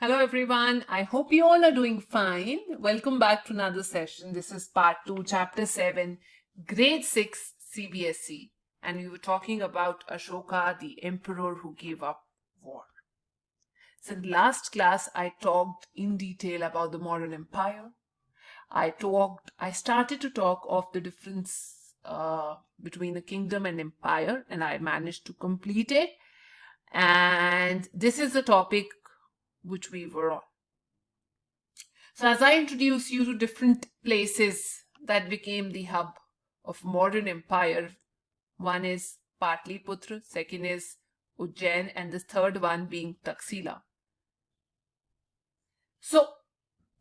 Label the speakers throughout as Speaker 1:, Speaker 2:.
Speaker 1: Hello everyone, I hope you all are doing fine. Welcome back to another session. This is part 2, chapter 7, grade 6 CBSE. And we were talking about Ashoka, the emperor who gave up war. So in the last class, I talked in detail about the modern empire. I started to talk of the difference between a kingdom and empire, and I managed to complete it. And this is the topic which we were on. So as I introduce you to different places that became the hub of modern empire, one is Patliputra, second is Ujjain, and the third one being Taxila. So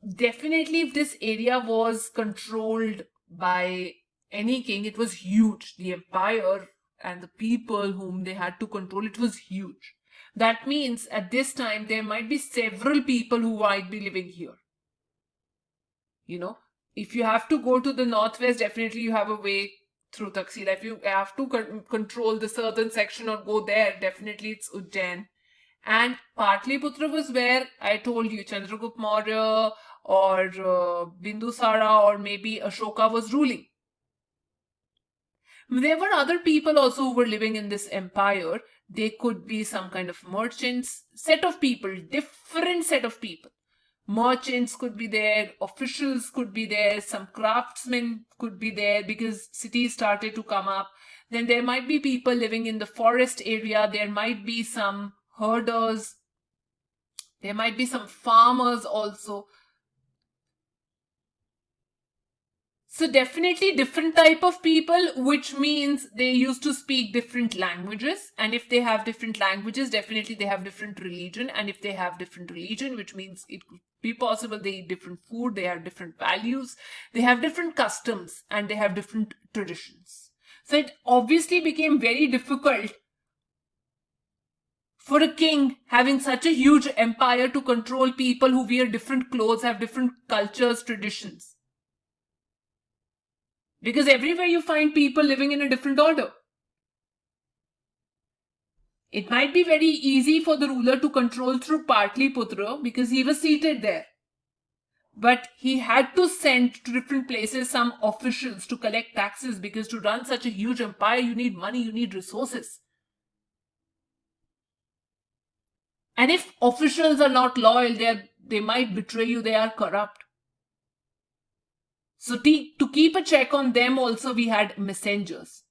Speaker 1: definitely if this area was controlled by any king, it was huge. The empire and the people whom they had to control, it was huge. That means at this time there might be several people who might be living here. If you have to go to the northwest, definitely you have a way through Taxila. If you have to control the southern section or go there, definitely it's Ujjain. And Patliputra was where I told you Chandragupta Maurya or Bindusara or maybe Ashoka was ruling. There were other people also who were living in this empire. They could be some kind of merchants, set of people, different set of people. Merchants could be there, officials could be there, some craftsmen could be there because cities started to come up. Then there might be people living in the forest area, there might be some herders, there might be some farmers also. So definitely different type of people, which means they used to speak different languages. And if they have different languages, definitely they have different religion. And if they have different religion, which means it could be possible they eat different food, they have different values, they have different customs, and they have different traditions. So it obviously became very difficult for a king having such a huge empire to control people who wear different clothes, have different cultures, traditions. Because everywhere you find people living in a different order. It might be very easy for the ruler to control through Patliputra because he was seated there. But he had to send to different places some officials to collect taxes, because to run such a huge empire, you need money, you need resources. And if officials are not loyal, they might betray you, they are corrupt. So to keep a check on them also, we had messengers.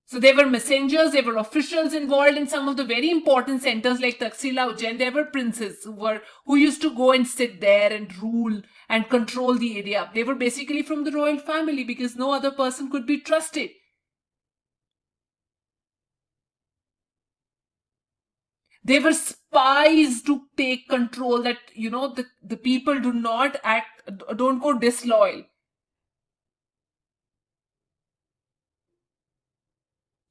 Speaker 1: So there were messengers, there were officials involved in some of the very important centers like Taxila, Ujjain. There were princes who used to go and sit there and rule and control the area. They were basically from the royal family because no other person could be trusted. They were spies to take control, that the people don't go disloyal.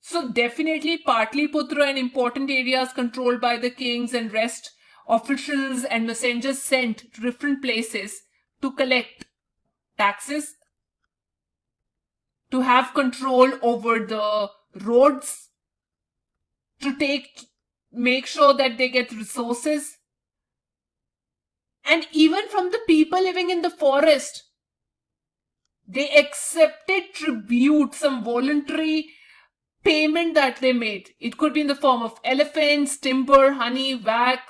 Speaker 1: So definitely Patliputra and important areas controlled by the kings, and rest officials and messengers sent to different places to collect taxes, to have control over the roads, to make sure that they get resources. And even from the people living in the forest, they accepted tribute, some voluntary payment that they made. It could be in the form of elephants, timber, honey, wax,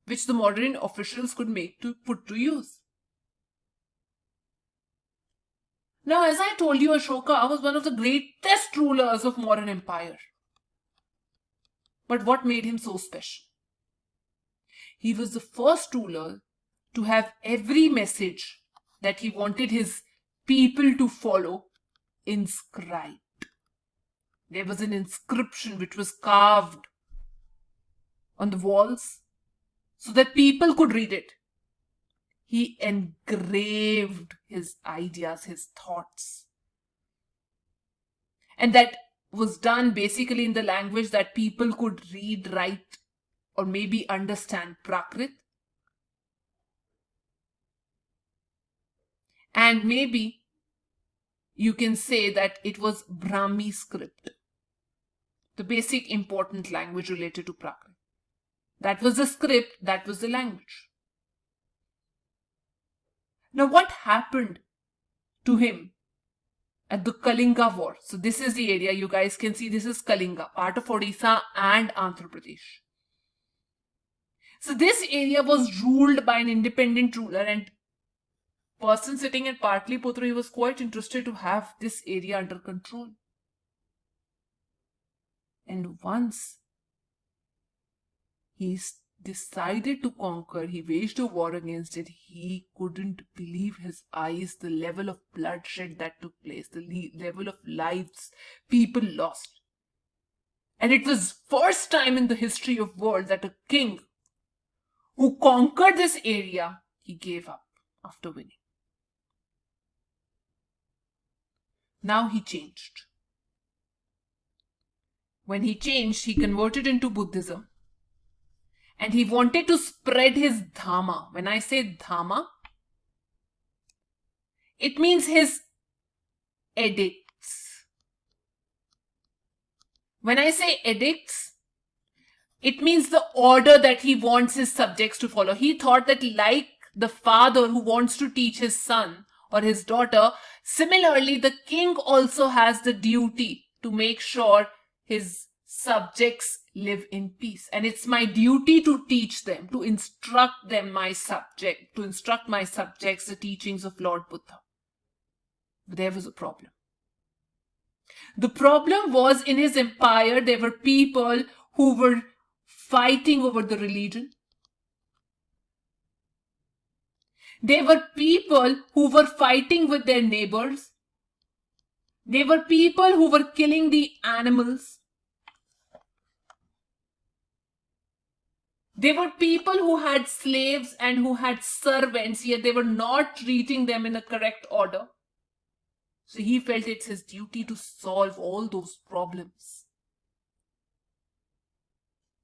Speaker 1: which the modern officials could make to put to use. Now, as I told you, Ashoka was one of the greatest rulers of modern empire. But what made him so special? He was the first ruler to have every message that he wanted his people to follow inscribed. There was an inscription which was carved on the walls so that people could read it. He engraved his ideas, his thoughts. And that was done basically in the language that people could read, write, or maybe understand, Prakrit. And maybe you can say that it was Brahmi script. the basic important language related to Prakrit. That was the script, that was the language. Now what happened to him at the Kalinga War? So this is the area, you guys can see this is Kalinga, part of Odisha and Andhra Pradesh. So this area was ruled by an independent ruler, and person sitting at Patliputra, he was quite interested to have this area under control. And once he decided to conquer, he waged a war against it, he couldn't believe his eyes, the level of bloodshed that took place, the level of lives people lost. And it was first time in the history of world that a king who conquered this area, he gave up after winning. Now he changed. When he changed, he converted into Buddhism. And he wanted to spread his Dhamma. When I say Dhamma, it means his edicts. When I say edicts, it means the order that he wants his subjects to follow. He thought that like the father who wants to teach his son or his daughter, similarly the king also has the duty to make sure his subjects live in peace. And it's my duty to teach them, to instruct them my subjects the teachings of Lord Buddha. But there was a problem. The problem was in his empire, there were people who were fighting over the religion. There were people who were fighting with their neighbors. There were people who were killing the animals. There were people who had slaves and who had servants, yet they were not treating them in a correct order. So he felt it's his duty to solve all those problems.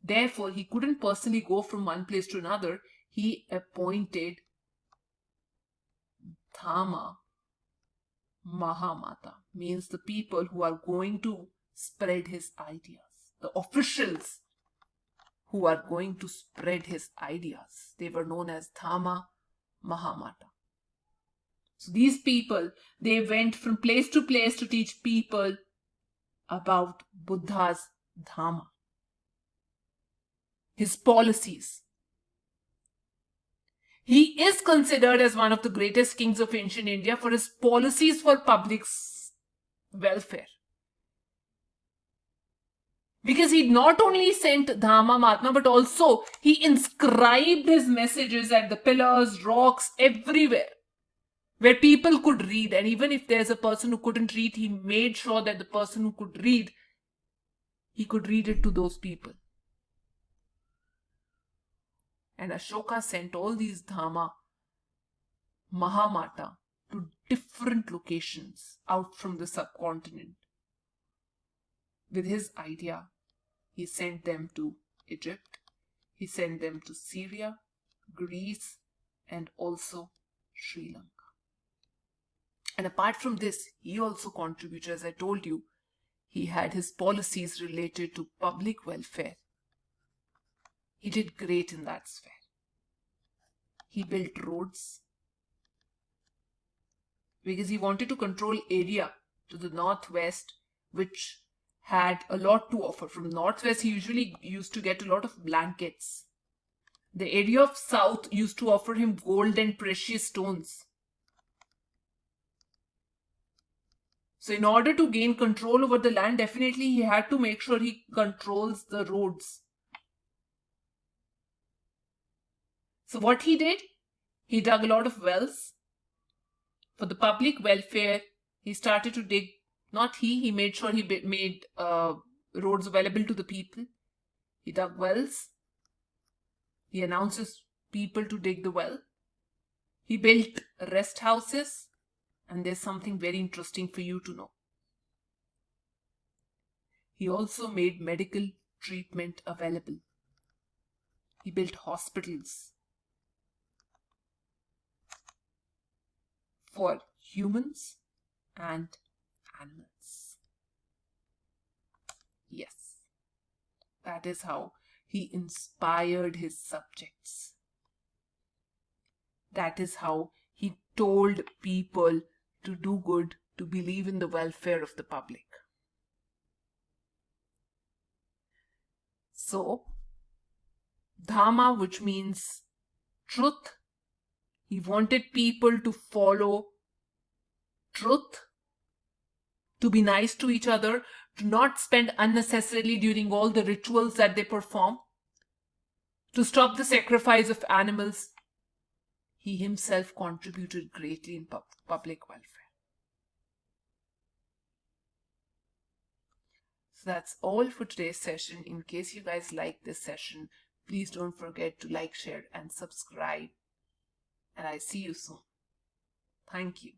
Speaker 1: Therefore, he couldn't personally go from one place to another. He appointed Dhamma Mahamata, means the people who are going to spread his ideas, the officials who are going to spread his ideas. They were known as Dhamma Mahamata. So these people, they went from place to place to teach people about Buddha's Dhamma, his policies. He is considered as one of the greatest kings of ancient India for his policies for public welfare. Because he not only sent Dhamma Mahatma, but also he inscribed his messages at the pillars, rocks, everywhere, where people could read. And even if there's a person who couldn't read, he made sure that the person who could read, he could read it to those people. And Ashoka sent all these Dhamma Mahamata to different locations out from the subcontinent. With his idea, he sent them to Egypt, he sent them to Syria, Greece, and also Sri Lanka. And apart from this, he also contributed, as I told you, he had his policies related to public welfare. He did great in that sphere. He built roads because he wanted to control area to the northwest, which had a lot to offer. From northwest, he usually used to get a lot of blankets. The area of south used to offer him gold and precious stones. So in order to gain control over the land, definitely he had to make sure he controls the roads. So what he did, he dug a lot of wells. For the public welfare, he started to dig, he made sure he made roads available to the people. He dug wells. He announces people to dig the well. He built rest houses. And there's something very interesting for you to know. He also made medical treatment available. He built hospitals for humans and animals. Yes. That is how he inspired his subjects. That is how he told people to do good, to believe in the welfare of the public. So, Dhamma, which means truth, he wanted people to follow truth, to be nice to each other, to not spend unnecessarily during all the rituals that they perform, to stop the sacrifice of animals. He himself contributed greatly in public welfare. So that's all for today's session. In case you guys like this session, please don't forget to like, share, and subscribe. And I see you soon. Thank you.